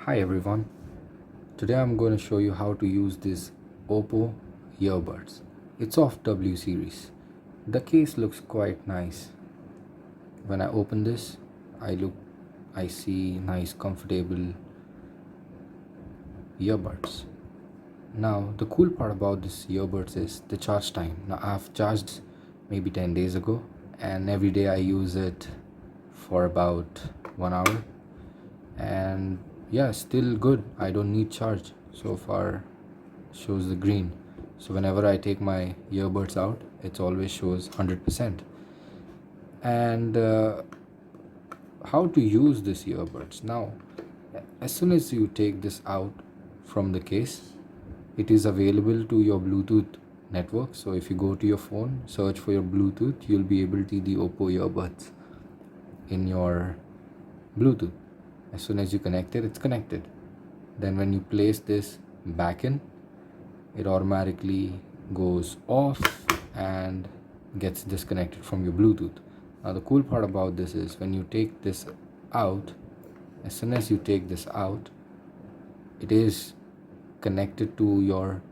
Hi everyone, today I'm going to show you how to use this Oppo earbuds. It's of W series. The case looks quite nice. When I open this, I see nice comfortable earbuds. Now the cool part about this earbuds is the charge time. Now I've charged maybe 10 days ago and every day I use it for about 1 hour, and yeah, still good. I don't need charge. So far shows the green. So whenever I take my earbuds out, it always shows 100%. And how to use this earbuds now? As soon as you take this out from the case, it is available to your Bluetooth network. So if you go to your phone, search for your Bluetooth, you'll be able to see the Oppo earbuds in your Bluetooth. As soon as you connect it, it's connected. Then when you place this back in, it automatically goes off and gets disconnected from your Bluetooth. Now the cool part about this is when you take this out, as soon as you take this out, it is connected to your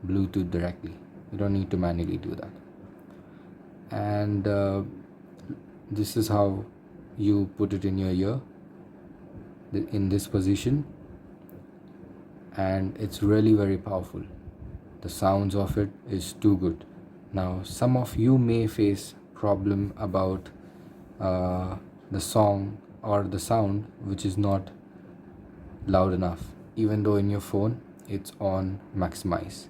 Bluetooth directly. You don't need to manually do that. And this is how you put it in your ear, in this position, and it's really very powerful. The sounds of it is too good. Now some of you may face problem about the song or the sound which is not loud enough, even though in your phone it's on maximize.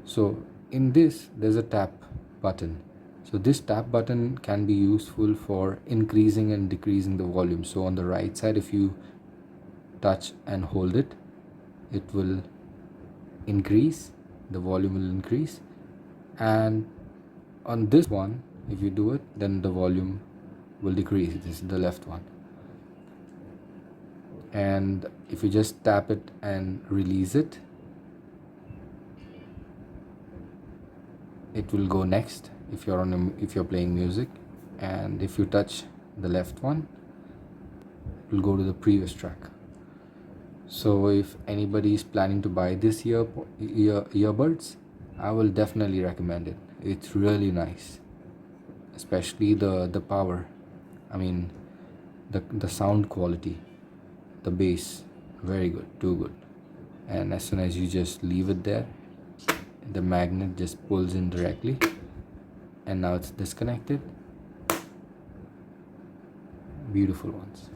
So in this there's a tap button. So this tap button can be useful for increasing and decreasing the volume. So on the right side, if you touch and hold it, it will increase, the volume will increase, and on this one, if you do it, then the volume will decrease. This is the left one. And if you just tap it and release it, it will go next if you're playing music, and if you touch the left one, it will go to the previous track. So if anybody is planning to buy this earbuds, I will definitely recommend it. It's really nice, especially the power. I mean, the sound quality, the bass, very good, too good. And as soon as you just leave it there, the magnet just pulls in directly, and now it's disconnected. Beautiful ones.